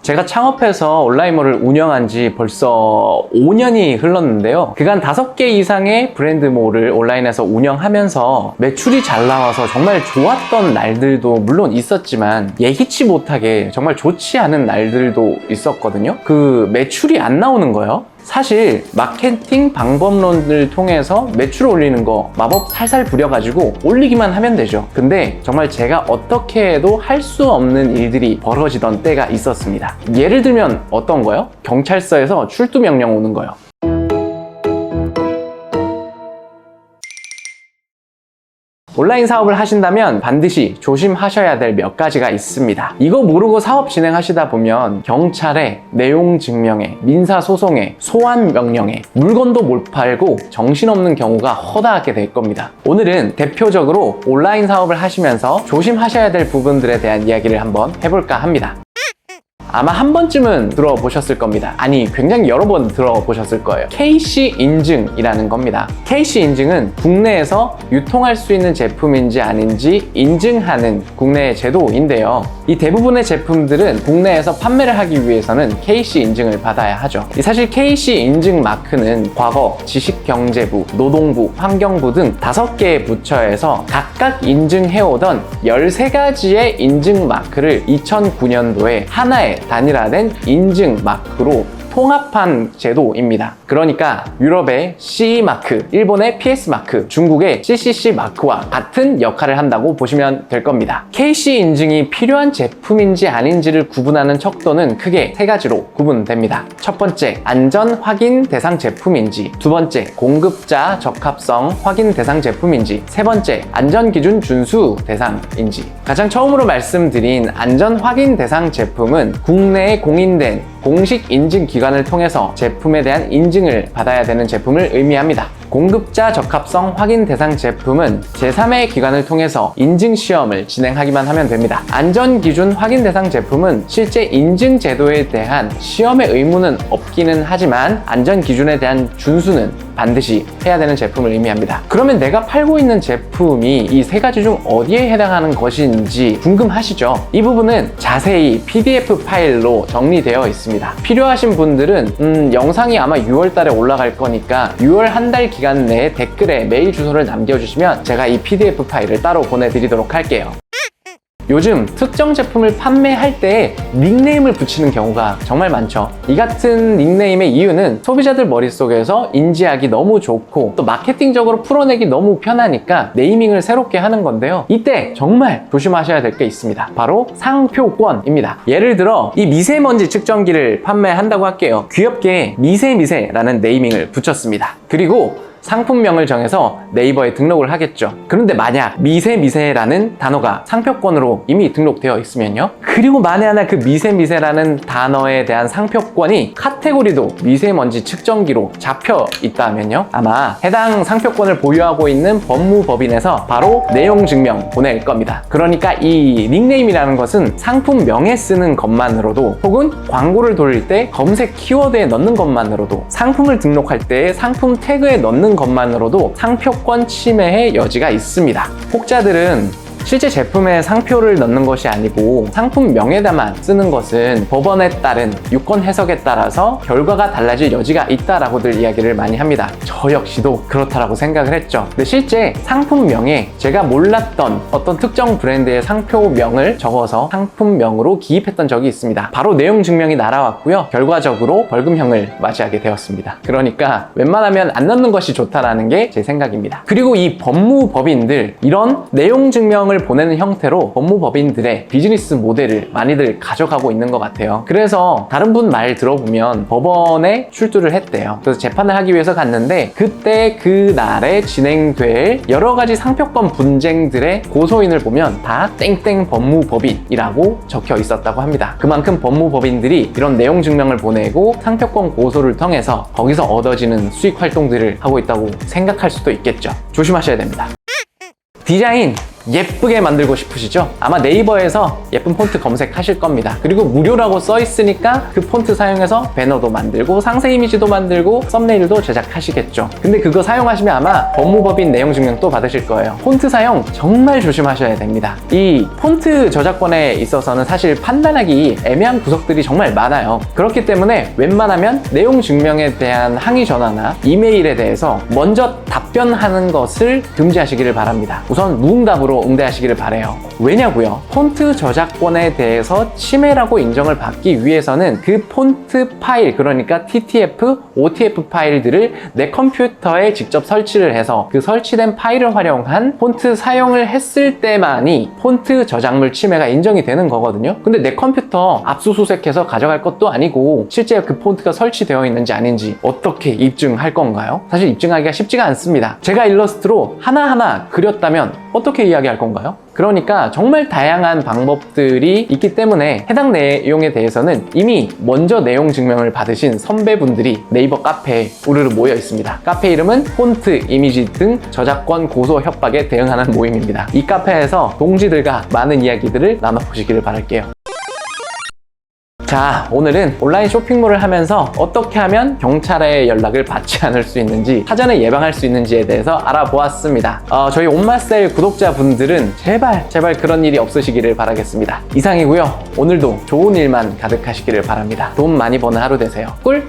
제가 창업해서 온라인몰을 운영한 지 벌써 5년이 흘렀는데요. 그간 5개 이상의 브랜드몰을 온라인에서 운영하면서 매출이 잘 나와서 정말 좋았던 날들도 물론 있었지만 예기치 못하게 정말 좋지 않은 날들도 있었거든요. 그 매출이 안 나오는 거예요. 사실 마케팅 방법론을 통해서 매출 올리는 거 마법 살살 부려가지고 올리기만 하면 되죠. 근데 정말 제가 어떻게 해도 할 수 없는 일들이 벌어지던 때가 있었습니다. 예를 들면 어떤 거요? 경찰서에서 출두 명령 오는 거요. 온라인 사업을 하신다면 반드시 조심하셔야 될 몇 가지가 있습니다. 이거 모르고 사업 진행하시다 보면 경찰에, 내용 증명에, 민사소송에, 소환 명령에 물건도 못 팔고 정신없는 경우가 허다하게 될 겁니다. 오늘은 대표적으로 온라인 사업을 하시면서 조심하셔야 될 부분들에 대한 이야기를 한번 해볼까 합니다. 아마 한 번쯤은 들어보셨을 겁니다. 아니, 굉장히 여러 번 들어보셨을 거예요. KC 인증이라는 겁니다. KC 인증은 국내에서 유통할 수 있는 제품인지 아닌지 인증하는 국내의 제도인데요. 이 대부분의 제품들은 국내에서 판매를 하기 위해서는 KC 인증을 받아야 하죠. 사실 KC 인증 마크는 과거 지식경제부, 노동부, 환경부 등 5개의 부처에서 각각 인증해오던 13가지의 인증 마크를 2009년도에 하나의 단일화된 인증 마크로 통합한 제도입니다. 그러니까 유럽의 CE 마크, 일본의 PS 마크, 중국의 CCC 마크와 같은 역할을 한다고 보시면 될 겁니다. KC 인증이 필요한 제품인지 아닌지를 구분하는 척도는 크게 3가지로 구분됩니다. 첫 번째, 안전 확인 대상 제품인지, 두 번째, 공급자 적합성 확인 대상 제품인지, 세 번째, 안전 기준 준수 대상인지. 가장 처음으로 말씀드린 안전 확인 대상 제품은 국내에 공인된 공식 인증 기관을 통해서 제품에 대한 인증을 받아야 되는 제품을 의미합니다. 공급자 적합성 확인 대상 제품은 제3의 기관을 통해서 인증 시험을 진행하기만 하면 됩니다. 안전 기준 확인 대상 제품은 실제 인증 제도에 대한 시험의 의무는 없기는 하지만 안전 기준에 대한 준수는 반드시 해야 되는 제품을 의미합니다. 그러면 내가 팔고 있는 제품이 이 3가지 중 어디에 해당하는 것인지 궁금하시죠? 이 부분은 자세히 PDF 파일로 정리되어 있습니다. 필요하신 분들은 영상이 아마 6월 달에 올라갈 거니까 6월 한 달 기간 내에 댓글에 메일 주소를 남겨주시면 제가 이 PDF 파일을 따로 보내드리도록 할게요. 요즘 특정 제품을 판매할 때 닉네임을 붙이는 경우가 정말 많죠. 이 같은 닉네임의 이유는 소비자들 머릿속에서 인지하기 너무 좋고 또 마케팅적으로 풀어내기 너무 편하니까 네이밍을 새롭게 하는 건데요. 이때 정말 조심하셔야 될 게 있습니다. 바로 상표권입니다. 예를 들어 이 미세먼지 측정기를 판매한다고 할게요. 귀엽게 미세라는 네이밍을 붙였습니다. 그리고 상품명을 정해서 네이버에 등록을 하겠죠. 그런데 만약 미세라는 단어가 상표권으로 이미 등록되어 있으면요. 그리고 만에 하나 그 미세라는 단어에 대한 상표권이 카테고리도 미세먼지 측정기로 잡혀 있다면요. 아마 해당 상표권을 보유하고 있는 법무법인에서 바로 내용 증명 보낼 겁니다. 그러니까 이 닉네임이라는 것은 상품명에 쓰는 것만으로도 혹은 광고를 돌릴 때 검색 키워드에 넣는 것만으로도 상품을 등록할 때 상품 태그에 넣는 것만으로도 상표권 침해의 여지가 있습니다. 혹자들은 실제 제품에 상표를 넣는 것이 아니고 상품명에다만 쓰는 것은 법원에 따른 유권 해석에 따라서 결과가 달라질 여지가 있다라고들 이야기를 많이 합니다. 저 역시도 그렇다라고 생각을 했죠. 근데 실제 상품명에 제가 몰랐던 어떤 특정 브랜드의 상표명을 적어서 상품명으로 기입했던 적이 있습니다. 바로 내용 증명이 날아왔고요. 결과적으로 벌금형을 맞이하게 되었습니다. 그러니까 웬만하면 안 넣는 것이 좋다라는 게 제 생각입니다. 그리고 이 법무법인들, 이런 내용 증명을 보내는 형태로 법무법인들의 비즈니스 모델을 많이들 가져가고 있는 것 같아요. 그래서 다른 분 말 들어보면 법원에 출두를 했대요. 그래서 재판을 하기 위해서 갔는데 그때 그날에 진행될 여러 가지 상표권 분쟁들의 고소인을 보면 다 땡땡 법무법인이라고 적혀 있었다고 합니다. 그만큼 법무법인들이 이런 내용 증명을 보내고 상표권 고소를 통해서 거기서 얻어지는 수익 활동들을 하고 있다고 생각할 수도 있겠죠. 조심하셔야 됩니다. 디자인 예쁘게 만들고 싶으시죠? 아마 네이버에서 예쁜 폰트 검색하실 겁니다. 그리고 무료라고 써 있으니까 그 폰트 사용해서 배너도 만들고 상세 이미지도 만들고 썸네일도 제작하시겠죠. 근데 그거 사용하시면 아마 법무법인 내용 증명 또 받으실 거예요. 폰트 사용 정말 조심하셔야 됩니다. 이 폰트 저작권에 있어서는 사실 판단하기 애매한 구석들이 정말 많아요. 그렇기 때문에 웬만하면 내용 증명에 대한 항의 전화나 이메일에 대해서 먼저 답변하는 것을 금지하시기를 바랍니다. 우선 무응답으로 응대하시기를 바라요. 왜냐고요? 폰트 저작권에 대해서 침해라고 인정을 받기 위해서는 그 폰트 파일, 그러니까 TTF, OTF 파일들을 내 컴퓨터에 직접 설치를 해서 그 설치된 파일을 활용한 폰트 사용을 했을 때만이 폰트 저작물 침해가 인정이 되는 거거든요. 근데 내 컴퓨터 압수수색해서 가져갈 것도 아니고 실제 그 폰트가 설치되어 있는지 아닌지 어떻게 입증할 건가요? 사실 입증하기가 쉽지가 않습니다. 제가 일러스트로 하나하나 그렸다면 어떻게 이야기할 건가요? 그러니까 정말 다양한 방법들이 있기 때문에 해당 내용에 대해서는 이미 먼저 내용 증명을 받으신 선배분들이 네이버 카페에 우르르 모여 있습니다. 카페 이름은 폰트, 이미지 등 저작권 고소 협박에 대응하는 모임입니다. 이 카페에서 동지들과 많은 이야기들을 나눠보시기를 바랄게요. 자, 오늘은 온라인 쇼핑몰을 하면서 어떻게 하면 경찰의 연락을 받지 않을 수 있는지, 사전에 예방할 수 있는지에 대해서 알아보았습니다. 저희 온마셀 구독자분들은 제발 그런 일이 없으시기를 바라겠습니다. 이상이고요. 오늘도 좋은 일만 가득하시기를 바랍니다. 돈 많이 버는 하루 되세요. 꿀!